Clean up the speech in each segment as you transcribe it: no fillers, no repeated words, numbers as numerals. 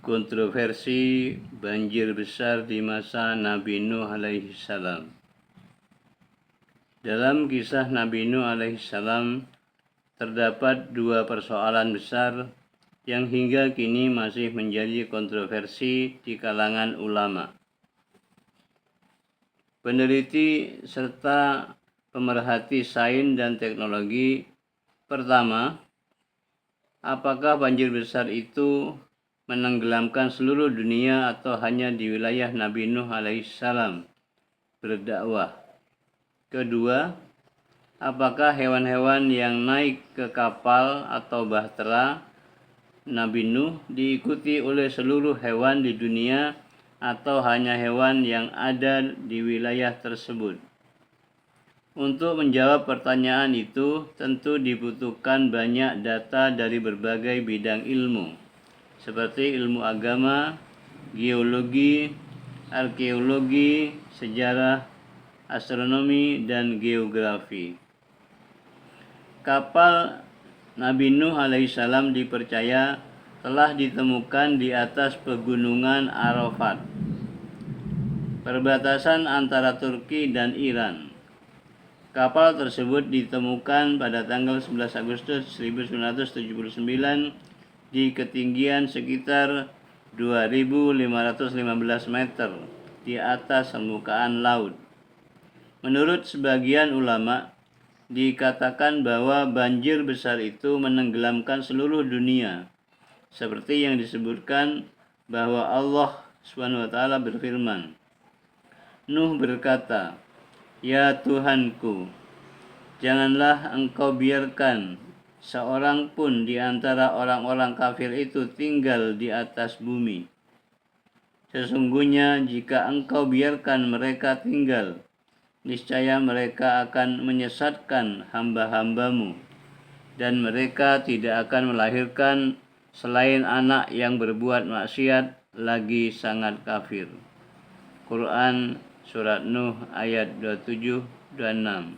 kontroversi banjir besar di masa Nabi Nuh alaihi salam. Dalam kisah Nabi Nuh alaihi salam terdapat dua persoalan besar yang hingga kini masih menjadi kontroversi di kalangan ulama, peneliti serta pemerhati sains dan teknologi. Pertama, apakah banjir besar itu menenggelamkan seluruh dunia atau hanya di wilayah Nabi Nuh alaihissalam berdakwah? Kedua, apakah hewan-hewan yang naik ke kapal atau bahtera Nabi Nuh diikuti oleh seluruh hewan di dunia atau hanya hewan yang ada di wilayah tersebut? Untuk menjawab pertanyaan itu, tentu dibutuhkan banyak data dari berbagai bidang ilmu, seperti ilmu agama, geologi, arkeologi, sejarah, astronomi, dan geografi. Kapal Nabi Nuh alaihissalam dipercaya telah ditemukan di atas pegunungan Arafat, perbatasan antara Turki dan Iran. Kapal tersebut ditemukan pada tanggal 11 Agustus 1979 di ketinggian sekitar 2.515 meter di atas permukaan laut. Menurut sebagian ulama, dikatakan bahwa banjir besar itu menenggelamkan seluruh dunia, seperti yang disebutkan bahwa Allah SWT berfirman, Nuh berkata, "Ya Tuhanku, janganlah engkau biarkan seorang pun di antara orang-orang kafir itu tinggal di atas bumi. Sesungguhnya jika engkau biarkan mereka tinggal, niscaya mereka akan menyesatkan hamba-hambamu, dan mereka tidak akan melahirkan selain anak yang berbuat maksiat lagi sangat kafir." Quran Surat Nuh ayat 27-26.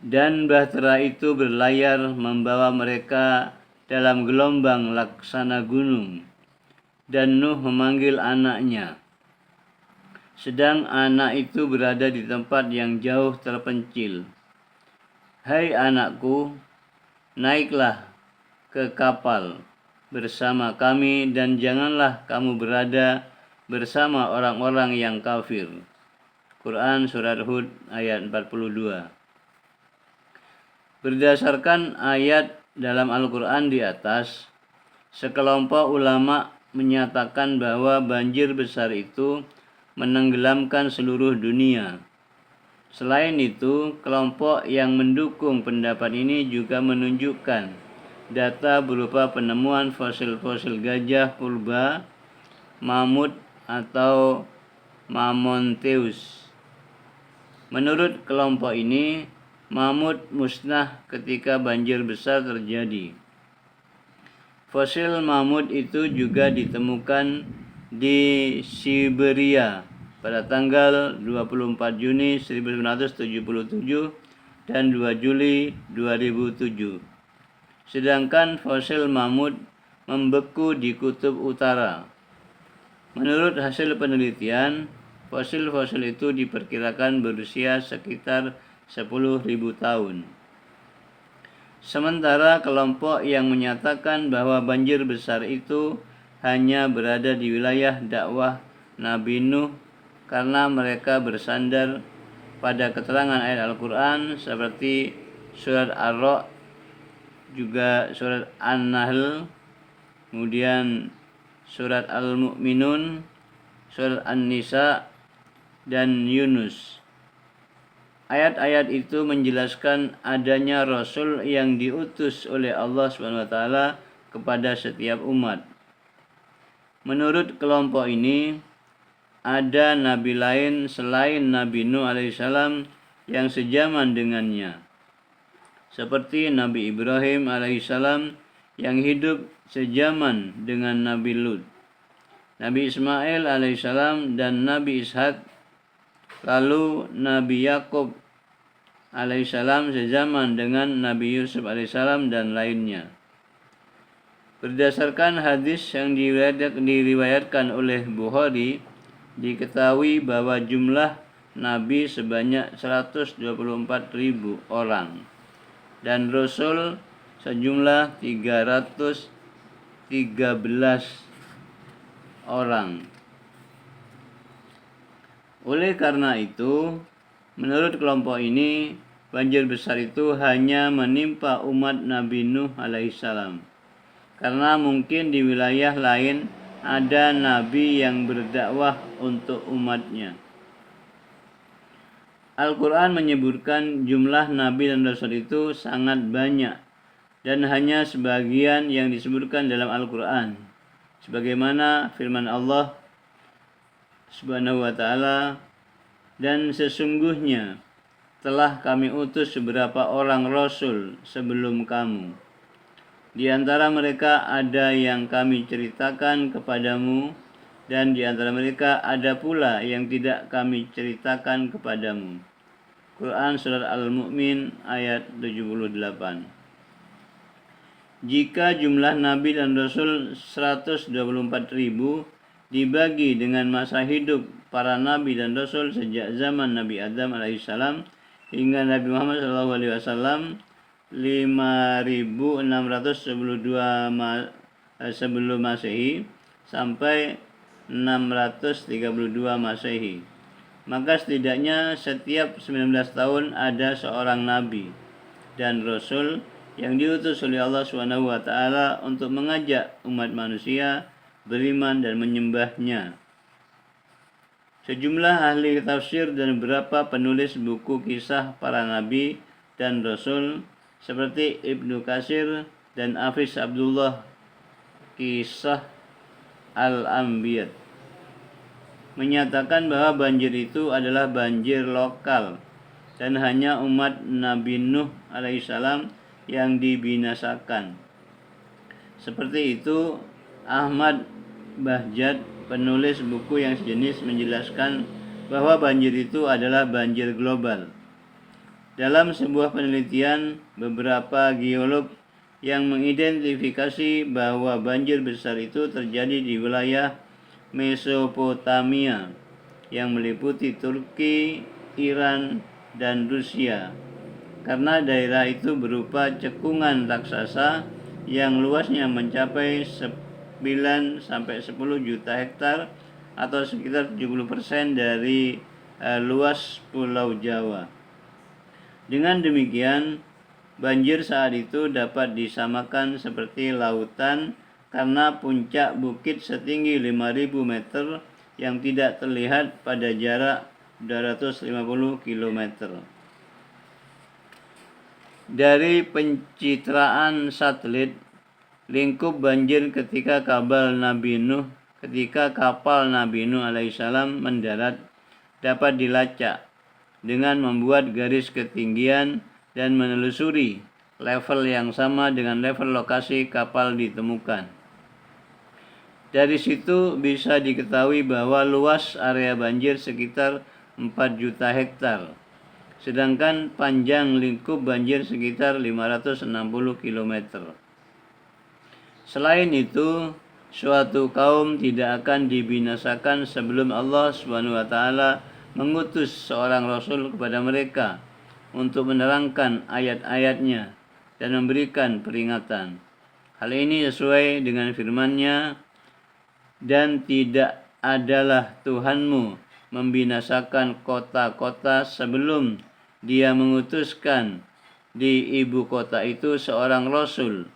Dan bahtera itu berlayar membawa mereka dalam gelombang laksana gunung, dan Nuh memanggil anaknya, sedang anak itu berada di tempat yang jauh terpencil. "Hai anakku, naiklah ke kapal bersama kami dan janganlah kamu berada bersama orang-orang yang kafir." Quran Surat Hud ayat 42. Berdasarkan ayat dalam Al-Quran di atas, sekelompok ulama menyatakan bahwa banjir besar itu menenggelamkan seluruh dunia. Selain itu, kelompok yang mendukung pendapat ini juga menunjukkan data berupa penemuan fosil-fosil gajah purba, mamut atau Mamonteus. Menurut kelompok ini, mamut musnah ketika banjir besar terjadi. Fosil mamut itu juga ditemukan di Siberia pada tanggal 24 Juni 1977 dan 2 Juli 2007. Sedangkan fosil mamut membeku di kutub utara. Menurut hasil penelitian, fosil-fosil itu diperkirakan berusia sekitar 10.000 tahun. Sementara kelompok yang menyatakan bahwa banjir besar itu hanya berada di wilayah dakwah Nabi Nuh karena mereka bersandar pada keterangan ayat Al-Quran seperti surat Ar-Ra'd, juga surat An-Nahl, kemudian surat Al-Mu'minun, surat An-Nisa, dan Yunus. Ayat-ayat itu menjelaskan adanya Rasul yang diutus oleh Allah SWT kepada setiap umat. Menurut kelompok ini, ada nabi lain selain Nabi Nuh alaihissalam yang sejaman dengannya, seperti Nabi Ibrahim alaihissalam yang hidup sejaman dengan Nabi Lut, Nabi Ismail alaihissalam dan Nabi Ishak, lalu Nabi Yakub alaihissalam sejaman dengan Nabi Yusuf alaihissalam dan lainnya. Berdasarkan hadis yang diriwayatkan oleh Bukhari, diketahui bahwa jumlah nabi sebanyak 124.000 orang dan rasul sejumlah 313 orang. Oleh karena itu, menurut kelompok ini, banjir besar itu hanya menimpa umat Nabi Nuh alaihissalam. Karena mungkin di wilayah lain ada nabi yang berdakwah untuk umatnya. Al-Quran menyebutkan jumlah nabi dan rasul itu sangat banyak dan hanya sebagian yang disebutkan dalam Al-Quran. Sebagaimana firman Allah Subhanahu wa ta'ala, dan sesungguhnya telah kami utus beberapa orang rasul sebelum kamu. Di antara mereka ada yang kami ceritakan kepadamu, dan di antara mereka ada pula yang tidak kami ceritakan kepadamu. Quran Surat Al-Mu'min ayat 78. Jika jumlah Nabi dan Rasul 124.000 dibagi dengan masa hidup para Nabi dan Rasul sejak zaman Nabi Adam alaihissalam hingga Nabi Muhammad SAW 5.600 sebelum Masehi sampai 632 Masehi. Maka setidaknya setiap 19 tahun ada seorang nabi dan rasul yang diutus oleh Allah SWT untuk mengajak umat manusia beriman dan menyembahnya. Sejumlah ahli tafsir dan beberapa penulis buku kisah para nabi dan rasul seperti Ibnu Katsir dan Hafiz Abdullah Kisah Al-Anbiya menyatakan bahwa banjir itu adalah banjir lokal dan hanya umat Nabi Nuh alaihissalam yang dibinasakan. Seperti itu, Ahmad Bahjat, penulis buku yang sejenis, menjelaskan bahwa banjir itu adalah banjir global. Dalam sebuah penelitian, beberapa geolog yang mengidentifikasi bahwa banjir besar itu terjadi di wilayah Mesopotamia yang meliputi Turki, Iran, dan Rusia. Karena daerah itu berupa cekungan raksasa yang luasnya mencapai 9-10 juta hektar atau sekitar 70% dari luas Pulau Jawa. Dengan demikian, banjir saat itu dapat disamakan seperti lautan karena puncak bukit setinggi 5.000 meter yang tidak terlihat pada jarak 250 km. Dari pencitraan satelit, lingkup banjir ketika kapal Nabi Nuh alaihissalam mendarat dapat dilacak dengan membuat garis ketinggian dan menelusuri level yang sama dengan level lokasi kapal ditemukan. Dari situ bisa diketahui bahwa luas area banjir sekitar 4 juta hektar, sedangkan panjang lingkup banjir sekitar 560 km. Selain itu, suatu kaum tidak akan dibinasakan sebelum Allah SWT mengutus seorang rasul kepada mereka untuk menerangkan ayat-ayatnya dan memberikan peringatan. Hal ini sesuai dengan firman-Nya, dan tidak adalah Tuhanmu membinasakan kota-kota sebelum Dia mengutuskan di ibu kota itu seorang rasul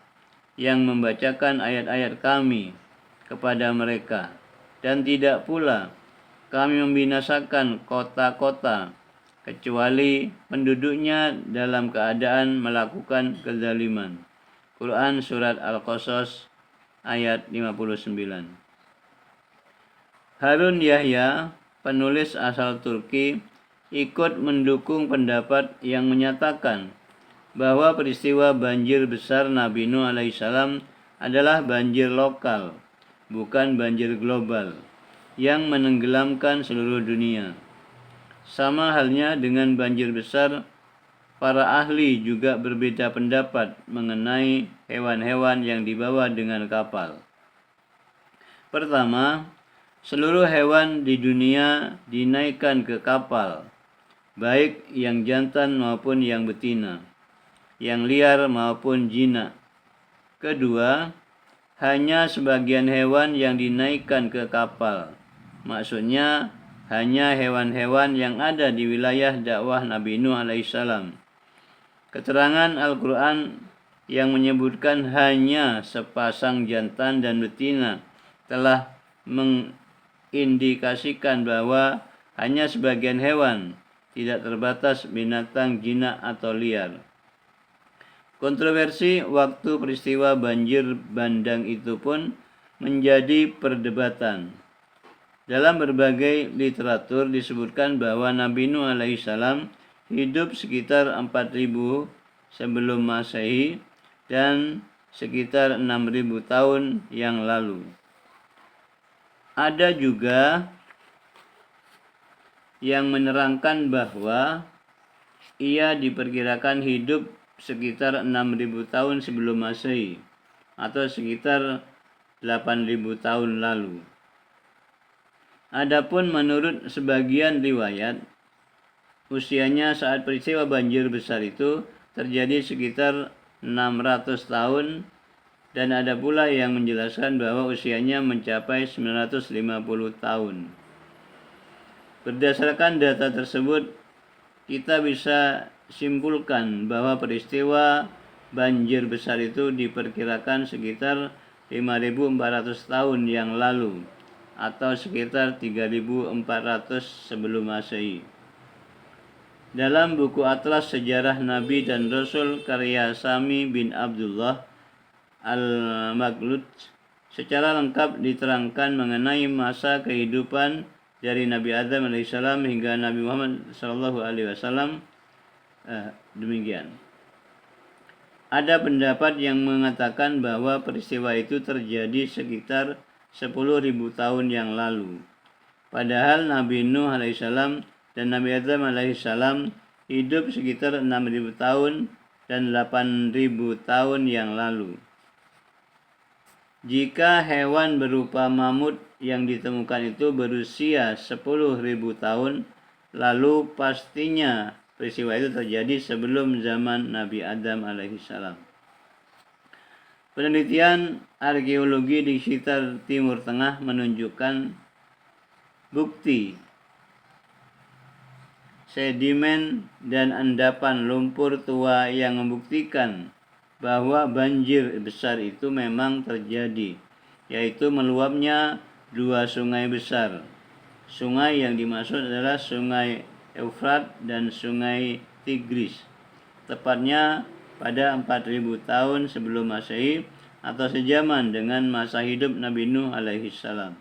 yang membacakan ayat-ayat Kami kepada mereka, dan tidak pula Kami membinasakan kota-kota kecuali penduduknya dalam keadaan melakukan kezaliman. Quran Surat Al-Qasas ayat 59. Harun Yahya, penulis asal Turki, ikut mendukung pendapat yang menyatakan bahwa peristiwa banjir besar Nabi Nuh alaihissalam adalah banjir lokal, bukan banjir global, yang menenggelamkan seluruh dunia. Sama halnya dengan banjir besar para ahli juga berbeda pendapat mengenai hewan-hewan yang dibawa dengan kapal. Pertama, seluruh hewan di dunia dinaikkan ke kapal, baik yang jantan maupun yang betina, yang liar maupun jinak. Kedua, hanya sebagian hewan yang dinaikkan ke kapal. Maksudnya, hanya hewan-hewan yang ada di wilayah dakwah Nabi Nuh alaihissalam. Keterangan Al-Quran yang menyebutkan hanya sepasang jantan dan betina telah mengindikasikan bahwa hanya sebagian hewan, tidak terbatas binatang jinak atau liar. Kontroversi waktu peristiwa banjir bandang itu pun menjadi perdebatan. Dalam berbagai literatur disebutkan bahwa Nabi Nuh alaihissalam hidup sekitar 4000 sebelum Masehi dan sekitar 6000 tahun yang lalu. Ada juga yang menerangkan bahwa ia diperkirakan hidup sekitar 6000 tahun sebelum Masehi atau sekitar 8000 tahun lalu. Adapun menurut sebagian riwayat, usianya saat peristiwa banjir besar itu terjadi sekitar 600 tahun, dan ada pula yang menjelaskan bahwa usianya mencapai 950 tahun. Berdasarkan data tersebut, kita bisa simpulkan bahwa peristiwa banjir besar itu diperkirakan sekitar 5400 tahun yang lalu atau sekitar 3400 sebelum Masehi. Dalam buku Atlas Sejarah Nabi dan Rasul karya Sami bin Abdullah Al-Maghlud secara lengkap diterangkan mengenai masa kehidupan dari Nabi Adam alaihissalam hingga Nabi Muhammad SAW. Demikian. Ada pendapat yang mengatakan bahwa peristiwa itu terjadi sekitar 10.000 tahun yang lalu. Padahal Nabi Nuh alaihissalam dan Nabi Adam alaihissalam hidup sekitar 6.000 tahun dan 8.000 tahun yang lalu. Jika hewan berupa mamut yang ditemukan itu berusia 10.000 tahun, lalu pastinya peristiwa itu terjadi sebelum zaman Nabi Adam alaihissalam. Penelitian arkeologi di sekitar Timur Tengah menunjukkan bukti sedimen dan endapan lumpur tua yang membuktikan bahwa banjir besar itu memang terjadi, yaitu meluapnya dua sungai besar. Sungai yang dimaksud adalah Sungai Eufrat dan Sungai Tigris, tepatnya pada 4000 tahun sebelum Masehi atau sejaman dengan masa hidup Nabi Nuh alaihissalam.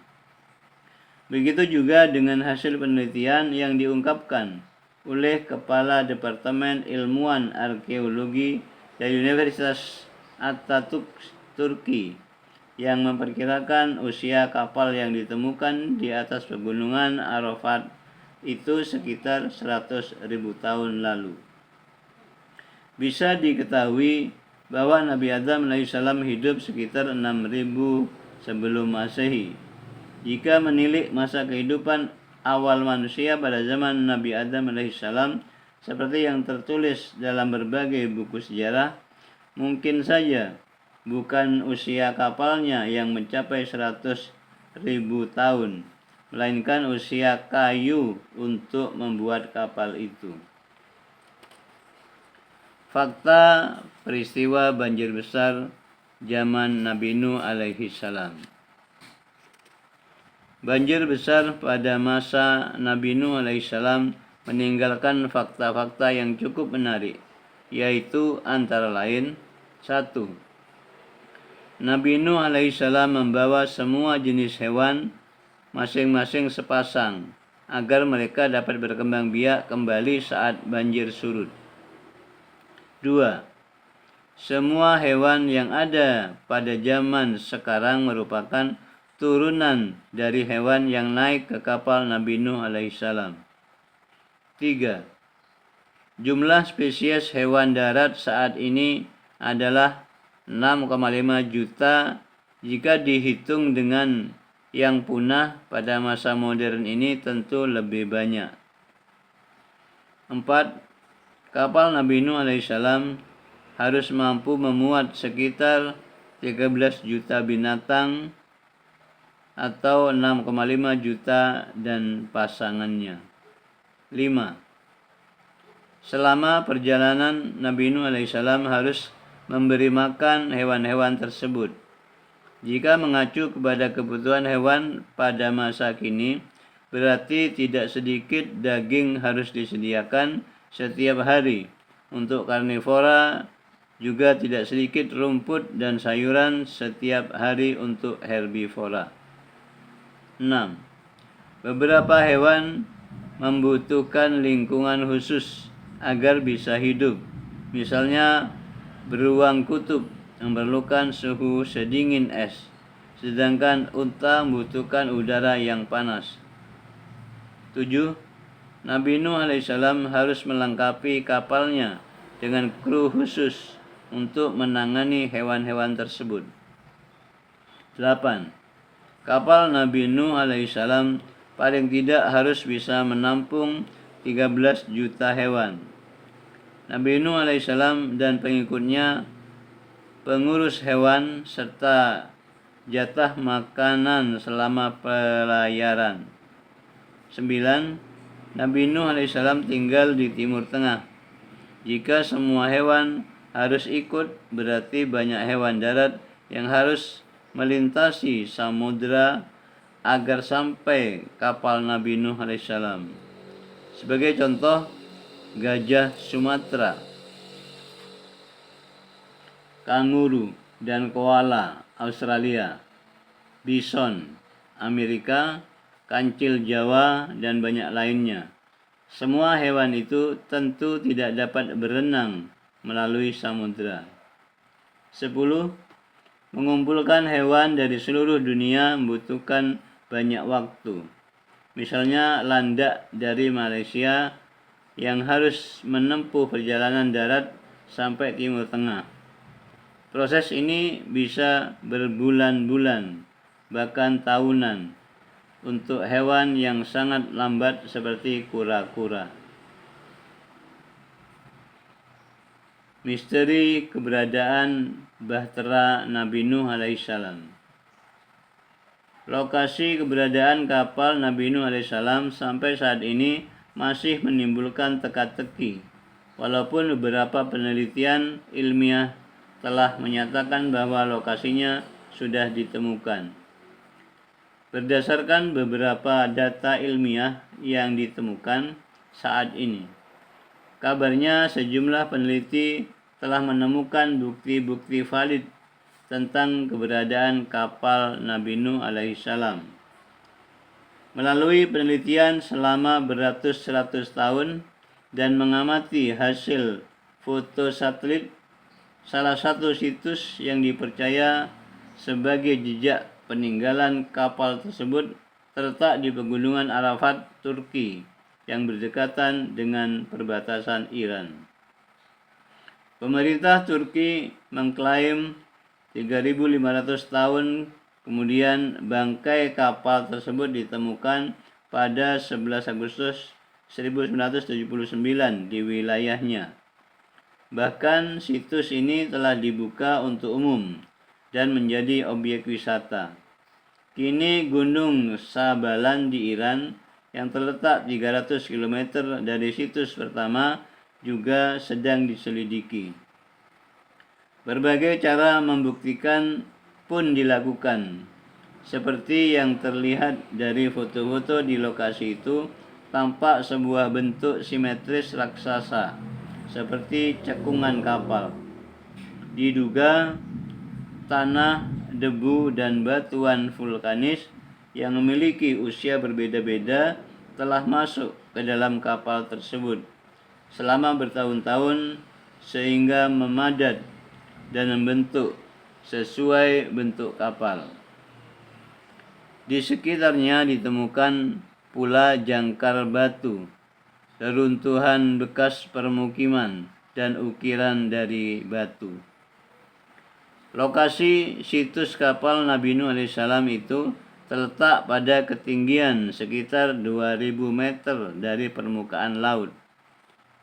Begitu juga dengan hasil penelitian yang diungkapkan oleh Kepala Departemen Ilmuwan Arkeologi dari Universitas Atatürk, Turki, yang memperkirakan usia kapal yang ditemukan di atas pegunungan Arafat itu sekitar 100.000 tahun lalu. Bisa diketahui bahwa Nabi Adam alaihissalam hidup sekitar 6.000 sebelum Masehi. Jika menilik masa kehidupan awal manusia pada zaman Nabi Adam alaihissalam seperti yang tertulis dalam berbagai buku sejarah, mungkin saja bukan usia kapalnya yang mencapai 100.000 tahun, melainkan usia kayu untuk membuat kapal itu. Fakta peristiwa banjir besar zaman Nabi Nuh alaihissalam. Banjir besar pada masa Nabi Nuh alaihissalam meninggalkan fakta-fakta yang cukup menarik, yaitu antara lain: 1. Nabi Nuh alaihissalam membawa semua jenis hewan masing-masing sepasang agar mereka dapat berkembang biak kembali saat banjir surut. 2. Semua hewan yang ada pada zaman sekarang merupakan turunan dari hewan yang naik ke kapal Nabi Nuh alaihissalam. 3. Jumlah spesies hewan darat saat ini adalah 6,5 juta jika dihitung dengan yang punah pada masa modern ini tentu lebih banyak. 4. Kapal Nabi Nuh alaihissalam harus mampu memuat sekitar 13 juta binatang atau 6,5 juta dan pasangannya. 5. Selama perjalanan Nabi Nuh alaihissalam harus memberi makan hewan-hewan tersebut. Jika mengacu kepada kebutuhan hewan pada masa kini, berarti tidak sedikit daging harus disediakan setiap hari. Untuk karnivora juga tidak sedikit rumput dan sayuran setiap hari untuk herbivora. 6. Beberapa hewan membutuhkan lingkungan khusus agar bisa hidup. Misalnya beruang kutub memerlukan suhu sedingin es, sedangkan unta membutuhkan udara yang panas. 7. Nabi Nuh alaihissalam harus melengkapi kapalnya dengan kru khusus untuk menangani hewan-hewan tersebut. 8. Kapal Nabi Nuh alaihissalam paling tidak harus bisa menampung 13 juta hewan. Nabi Nuh alaihissalam dan pengikutnya, pengurus hewan, serta jatah makanan selama pelayaran. 9. Nabi Nuh alaihissalam tinggal di Timur Tengah. Jika semua hewan harus ikut, berarti banyak hewan darat yang harus melintasi samudera agar sampai kapal Nabi Nuh alaihissalam. Sebagai contoh, gajah Sumatera, kanguru dan koala Australia, bison Amerika, kancil Jawa, dan banyak lainnya. Semua hewan itu tentu tidak dapat berenang melalui samudera. 10. Mengumpulkan hewan dari seluruh dunia membutuhkan banyak waktu. Misalnya landak dari Malaysia yang harus menempuh perjalanan darat sampai Timur Tengah. Proses ini bisa berbulan-bulan, bahkan tahunan, untuk hewan yang sangat lambat seperti kura-kura. Misteri keberadaan bahtera Nabi Nuh alaihissalam. Lokasi keberadaan kapal Nabi Nuh alaihissalam sampai saat ini masih menimbulkan teka-teki, walaupun beberapa penelitian ilmiah telah menyatakan bahwa lokasinya sudah ditemukan. Berdasarkan beberapa data ilmiah yang ditemukan saat ini, kabarnya sejumlah peneliti telah menemukan bukti-bukti valid tentang keberadaan kapal Nabi Nuh alaihissalam. Melalui penelitian selama beratus-ratus tahun dan mengamati hasil foto satelit, salah satu situs yang dipercaya sebagai jejak peninggalan kapal tersebut terletak di pegunungan Arafat, Turki, yang berdekatan dengan perbatasan Iran. Pemerintah Turki mengklaim 3.500 tahun kemudian bangkai kapal tersebut ditemukan pada 11 Agustus 1979 di wilayahnya. Bahkan situs ini telah dibuka untuk umum dan menjadi objek wisata. Kini Gunung Sabalan di Iran yang terletak 300 km dari situs pertama juga sedang diselidiki. Berbagai cara membuktikan pun dilakukan. Seperti yang terlihat dari foto-foto di lokasi itu, tampak sebuah bentuk simetris raksasa seperti cekungan kapal. Diduga tanah, debu, dan batuan vulkanis yang memiliki usia berbeda-beda telah masuk ke dalam kapal tersebut selama bertahun-tahun sehingga memadat dan membentuk sesuai bentuk kapal. Di sekitarnya ditemukan pula jangkar batu reruntuhan bekas permukiman, dan ukiran dari batu. Lokasi situs kapal Nabi Nuh alaihissalam itu terletak pada ketinggian sekitar 2000 meter dari permukaan laut.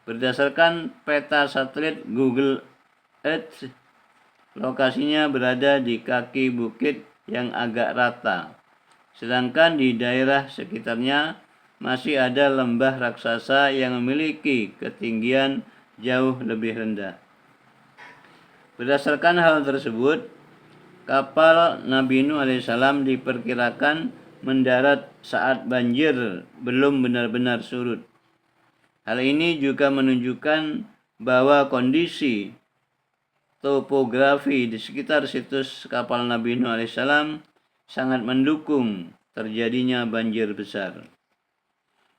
Berdasarkan peta satelit Google Earth, lokasinya berada di kaki bukit yang agak rata, sedangkan di daerah sekitarnya masih ada lembah raksasa yang memiliki ketinggian jauh lebih rendah. Berdasarkan hal tersebut, kapal Nabi Nuh alaihissalam diperkirakan mendarat saat banjir belum benar-benar surut. Hal ini juga menunjukkan bahwa kondisi topografi di sekitar situs kapal Nabi Nuh alaihissalam sangat mendukung terjadinya banjir besar.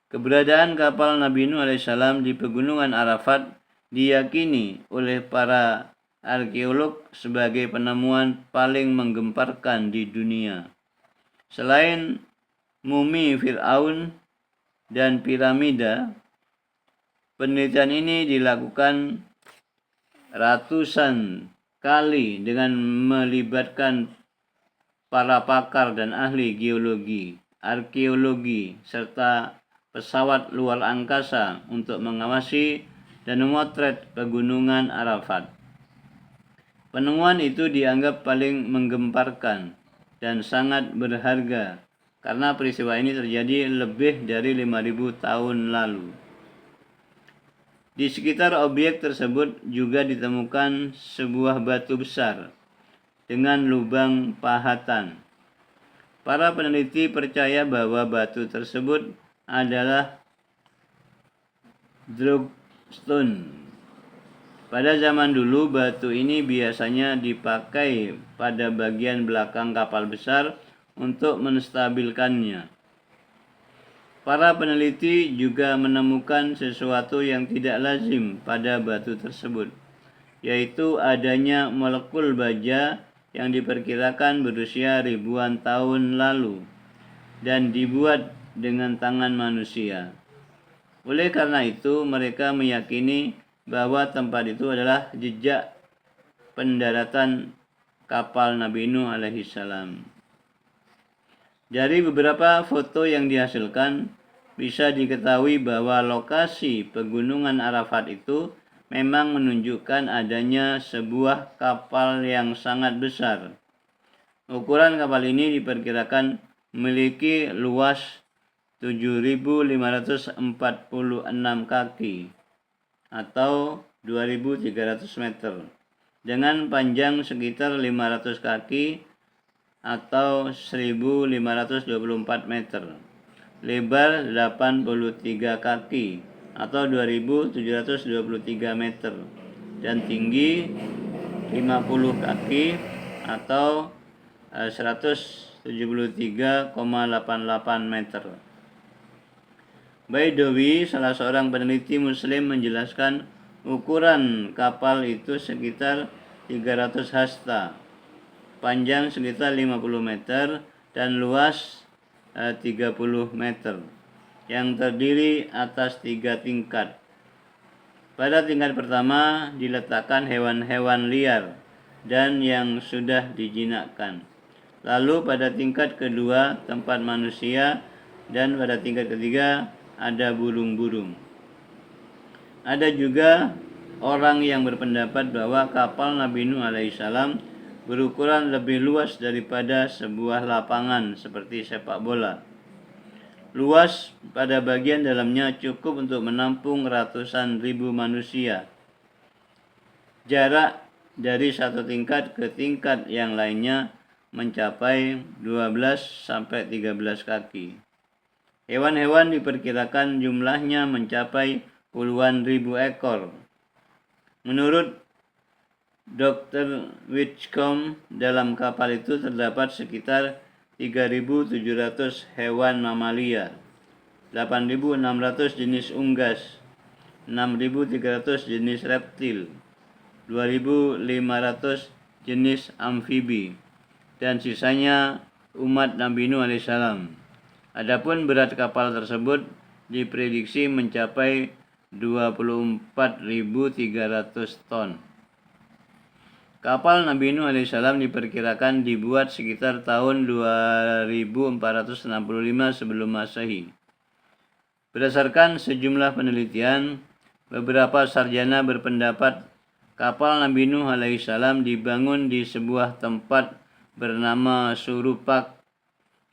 Keberadaan kapal Nabi Nuh alaihissalam di pegunungan Arafat diyakini oleh para arkeolog sebagai penemuan paling menggemparkan di dunia. Selain mumi Fir'aun dan piramida, penelitian ini dilakukan ratusan kali dengan melibatkan para pakar dan ahli geologi, arkeologi, serta pesawat luar angkasa untuk mengawasi dan memotret pegunungan Arafat. Penemuan itu dianggap paling menggemparkan dan sangat berharga karena peristiwa ini terjadi lebih dari 5000 tahun lalu. Di sekitar objek tersebut juga ditemukan sebuah batu besar dengan lubang pahatan. Para peneliti percaya bahwa batu tersebut adalah dragstone. Pada zaman dulu, batu ini biasanya dipakai pada bagian belakang kapal besar untuk menstabilkannya. Para peneliti juga menemukan sesuatu yang tidak lazim pada batu tersebut, yaitu adanya molekul baja yang diperkirakan berusia ribuan tahun lalu dan dibuat dengan tangan manusia. Oleh karena itu, mereka meyakini bahwa tempat itu adalah jejak pendaratan kapal Nabi Nuh alaihissalam. Dari beberapa foto yang dihasilkan, bisa diketahui bahwa lokasi pegunungan Arafat itu memang menunjukkan adanya sebuah kapal yang sangat besar. Ukuran kapal ini diperkirakan memiliki luas 7.546 kaki atau 2.300 meter, dengan panjang sekitar 500 kaki atau 1.524 meter, lebar 83 kaki atau 2.723 meter, dan tinggi 50 kaki atau 173,88 meter. Baidawi, salah seorang peneliti muslim, menjelaskan ukuran kapal itu sekitar 300 hasta, panjang sekitar 50 meter dan luas 30 meter, yang terdiri atas 3 tingkat. Pada tingkat pertama diletakkan hewan-hewan liar dan yang sudah dijinakkan. Lalu pada tingkat kedua tempat manusia, dan pada tingkat ketiga ada burung-burung. Ada juga orang yang berpendapat bahwa kapal Nabi Nuh alaihissalam berukuran lebih luas daripada sebuah lapangan seperti sepak bola. Luas pada bagian dalamnya cukup untuk menampung ratusan ribu manusia. Jarak dari satu tingkat ke tingkat yang lainnya mencapai 12-13 kaki. Hewan-hewan diperkirakan jumlahnya mencapai puluhan ribu ekor. Menurut Dr. Whitcomb, dalam kapal itu terdapat sekitar 3.700 hewan mamalia, 8.600 jenis unggas, 6.300 jenis reptil, 2.500 jenis amfibi, dan sisanya umat Nabi Nuh alaihissalam. Adapun berat kapal tersebut diprediksi mencapai 24.300 ton. Kapal Nabi Nuh alaihissalam diperkirakan dibuat sekitar tahun 2465 sebelum Masehi. Berdasarkan sejumlah penelitian, beberapa sarjana berpendapat kapal Nabi Nuh alaihissalam dibangun di sebuah tempat bernama Surupak,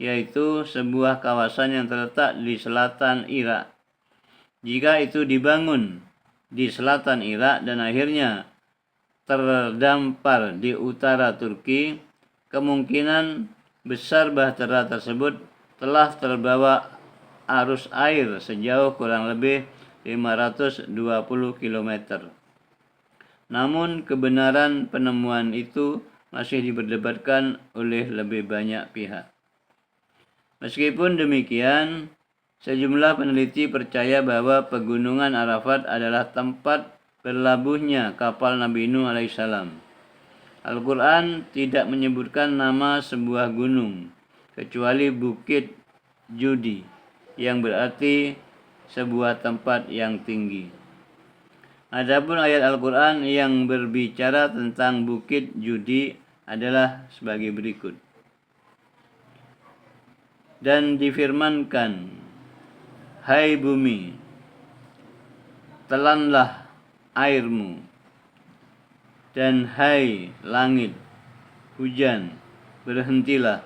yaitu sebuah kawasan yang terletak di selatan Irak. Jika itu dibangun di selatan Irak dan akhirnya terdampar di utara Turki, kemungkinan besar bahtera tersebut telah terbawa arus air sejauh kurang lebih 520 km. Namun kebenaran penemuan itu masih diperdebatkan oleh lebih banyak pihak. Meskipun demikian, sejumlah peneliti percaya bahwa pegunungan Arafat adalah tempat berlabuhnya kapal Nabi Nuh alaihissalam. Al-Quran tidak menyebutkan nama sebuah gunung, kecuali Bukit Judi, yang berarti sebuah tempat yang tinggi. Adapun ayat Al-Quran yang berbicara tentang Bukit Judi adalah sebagai berikut. Dan difirmankan, hai bumi, telanlah airmu, dan hai langit, hujan, berhentilah,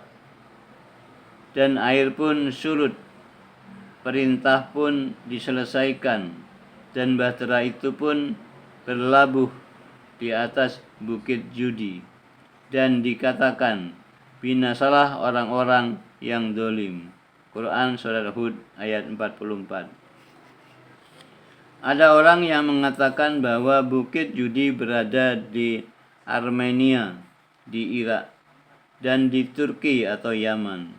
dan air pun surut, perintah pun diselesaikan, dan bahtera itu pun berlabuh di atas Bukit Judi, dan dikatakan, binasalah orang-orang yang dolim. Quran Surat Hud ayat 44. Ada orang yang mengatakan bahwa Bukit Judi berada di Armenia, di Irak, dan di Turki atau Yaman.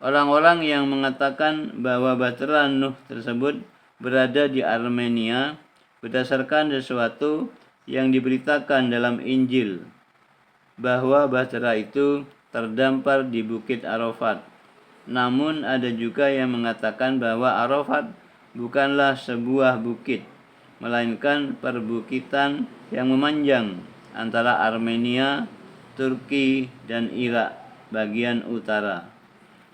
Orang-orang yang mengatakan bahwa bahtera Nuh tersebut berada di Armenia berdasarkan sesuatu yang diberitakan dalam Injil, bahwa bahtera itu terdampar di Bukit Arafat. Namun ada juga yang mengatakan bahwa Arafat bukanlah sebuah bukit, melainkan perbukitan yang memanjang antara Armenia, Turki, dan Irak bagian utara.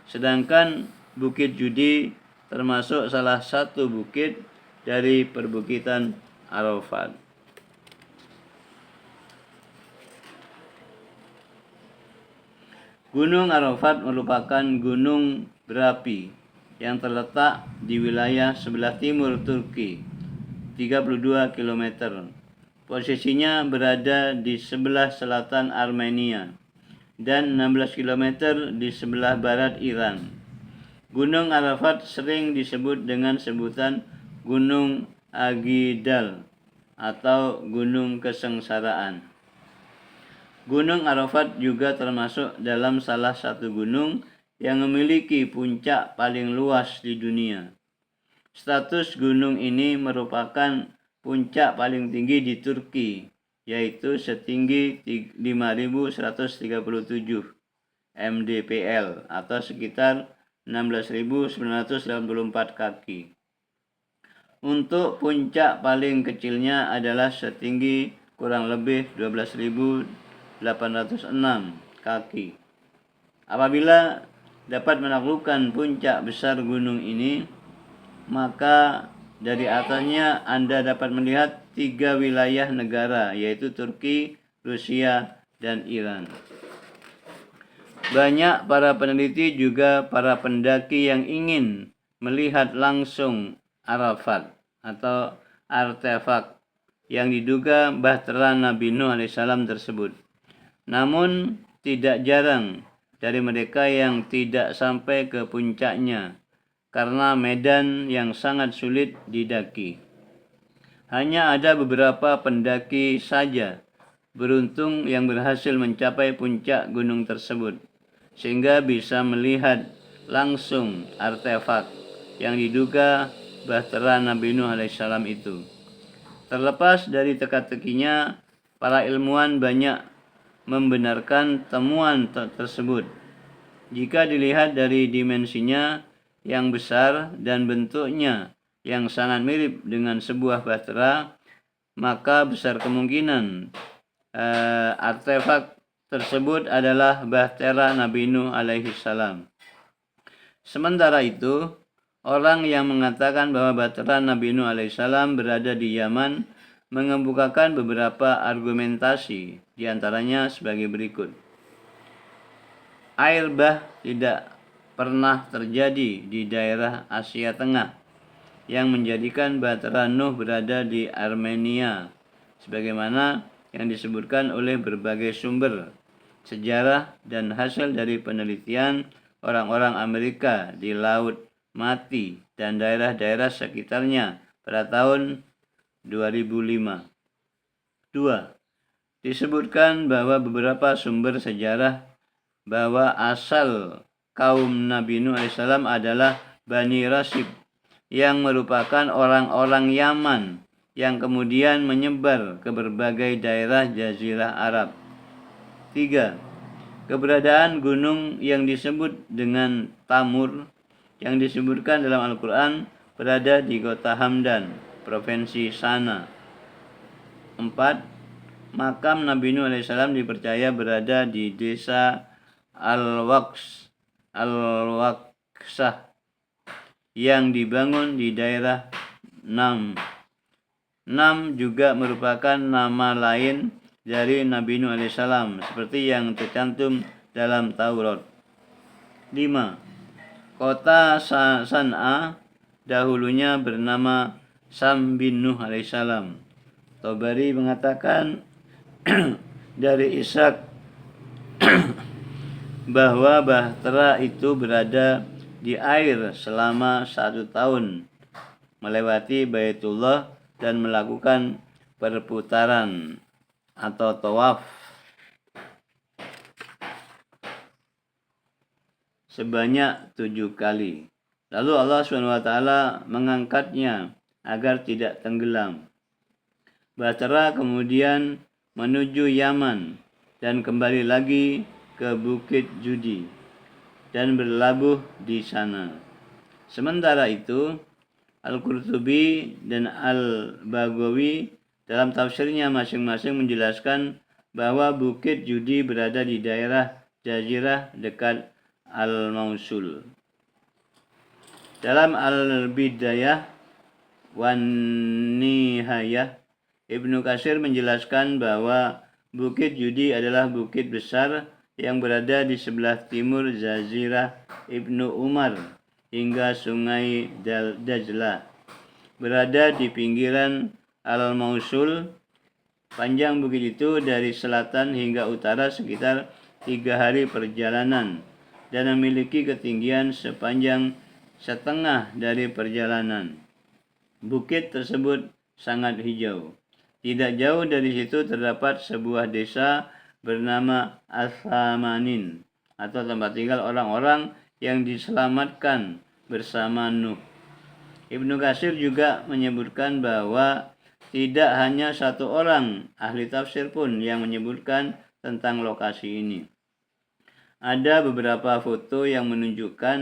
Sedangkan Bukit Judi termasuk salah satu bukit dari perbukitan Arafat. Gunung Arafat merupakan gunung berapi yang terletak di wilayah sebelah timur Turki, 32 km. Posisinya berada di sebelah selatan Armenia dan 16 km di sebelah barat Iran. Gunung Arafat sering disebut dengan sebutan Gunung Agidal atau Gunung Kesengsaraan. Gunung Arafat juga termasuk dalam salah satu gunung yang memiliki puncak paling luas di dunia. Status gunung ini merupakan puncak paling tinggi di Turki, yaitu setinggi 5.137 mdpl atau sekitar 16.984 kaki. Untuk puncak paling kecilnya adalah setinggi kurang lebih 12.806 kaki. Apabila dapat menaklukkan puncak besar gunung ini, maka dari atasnya Anda dapat melihat 3 wilayah negara, yaitu Turki, Rusia, dan Iran. Banyak para peneliti juga para pendaki yang ingin melihat langsung Arafat atau artefak yang diduga bahtera Nabi Nuh alaihissalam tersebut. Namun tidak jarang dari mereka yang tidak sampai ke puncaknya karena medan yang sangat sulit didaki. Hanya ada beberapa pendaki saja beruntung yang berhasil mencapai puncak gunung tersebut, sehingga bisa melihat langsung artefak yang diduga bahtera Nabi Nuh alaihissalam itu. Terlepas dari teka-tekinya, para ilmuwan banyak membenarkan temuan tersebut. Jika dilihat dari dimensinya, yang besar dan bentuknya yang sangat mirip dengan sebuah bahtera, maka besar kemungkinan artefak tersebut adalah bahtera Nabi Nuh alaihi salam. Sementara itu, orang yang mengatakan bahwa bahtera Nabi Nuh alaihi salam berada di Yaman mengemukakan beberapa argumentasi, diantaranya sebagai berikut. Air bah tidak pernah terjadi di daerah Asia Tengah yang menjadikan bahtera Nuh berada di Armenia, sebagaimana yang disebutkan oleh berbagai sumber sejarah dan hasil dari penelitian orang-orang Amerika di Laut Mati dan daerah-daerah sekitarnya pada tahun 2005. 2. Disebutkan bahwa beberapa sumber sejarah bahwa asal kaum Nabi Nuh AS adalah Bani Rasib yang merupakan orang-orang Yaman yang kemudian menyebar ke berbagai daerah Jazirah Arab. 3. Keberadaan gunung yang disebut dengan Tamur yang disebutkan dalam Al-Quran berada di kota Hamdan, provinsi Sana. 4. Makam Nabi Nuh AS dipercaya berada di desa Al-Waqsah yang dibangun di daerah Nam. Nam juga merupakan nama lain dari Nabi Nuh AS seperti yang tercantum dalam Taurat. 5. Kota San'a dahulunya bernama Sam bin Nuh AS. Tabari mengatakan dari Ishak bahwa bahtera itu berada di air selama 1 tahun, melewati Baitullah dan melakukan perputaran atau tawaf sebanyak 7 kali. Lalu Allah SWT mengangkatnya agar tidak tenggelam. Bahtera kemudian menuju Yaman dan kembali lagi ke Bukit Judi dan berlabuh di sana. Sementara itu, Al-Qurtubi dan Al-Baghawi dalam tafsirnya masing-masing menjelaskan bahwa Bukit Judi berada di daerah Jazirah dekat Al-Mausul. Dalam Al-Bidayah wan Nihayah, Ibnu Katsir menjelaskan bahwa Bukit Judi adalah bukit besar yang berada di sebelah timur Jazirah Ibnu Umar hingga sungai Dajlah. Berada di pinggiran Al-Mausul, panjang bukit itu dari selatan hingga utara sekitar 3 hari perjalanan dan memiliki ketinggian sepanjang setengah dari perjalanan. Bukit tersebut sangat hijau. Tidak jauh dari situ terdapat sebuah desa bernama As-Samanin atau tempat tinggal orang-orang yang diselamatkan bersama Nuh. Ibnu Katsir juga menyebutkan bahwa tidak hanya 1 orang ahli tafsir pun yang menyebutkan tentang lokasi ini. Ada beberapa foto yang menunjukkan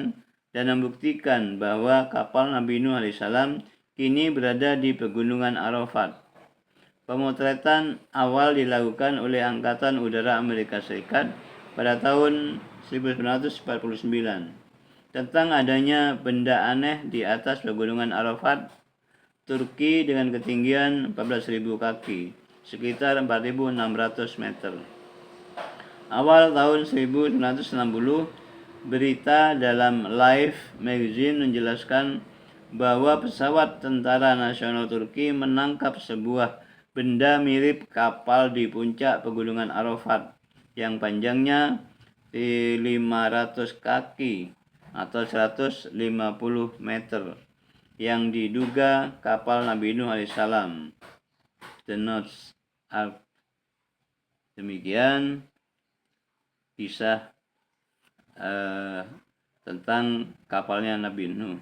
dan membuktikan bahwa kapal Nabi Nuh alaihissalam kini berada di pegunungan Arafat. Pemotretan awal dilakukan oleh Angkatan Udara Amerika Serikat pada tahun 1949 tentang adanya benda aneh di atas pegunungan Arafat, Turki dengan ketinggian 14.000 kaki, sekitar 4.600 meter. Awal tahun 1960, berita dalam Life Magazine menjelaskan bahwa pesawat Tentara Nasional Turki menangkap sebuah benda mirip kapal di puncak pegunungan Arafat yang panjangnya 500 kaki atau 150 meter yang diduga kapal Nabi Nuh alaihissalam, The Noah's Ark. Demikian kisah tentang kapalnya Nabi Nuh.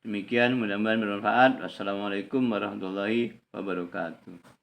Demikian, mudah-mudahan bermanfaat. Wassalamualaikum warahmatullahi wabarakatuh.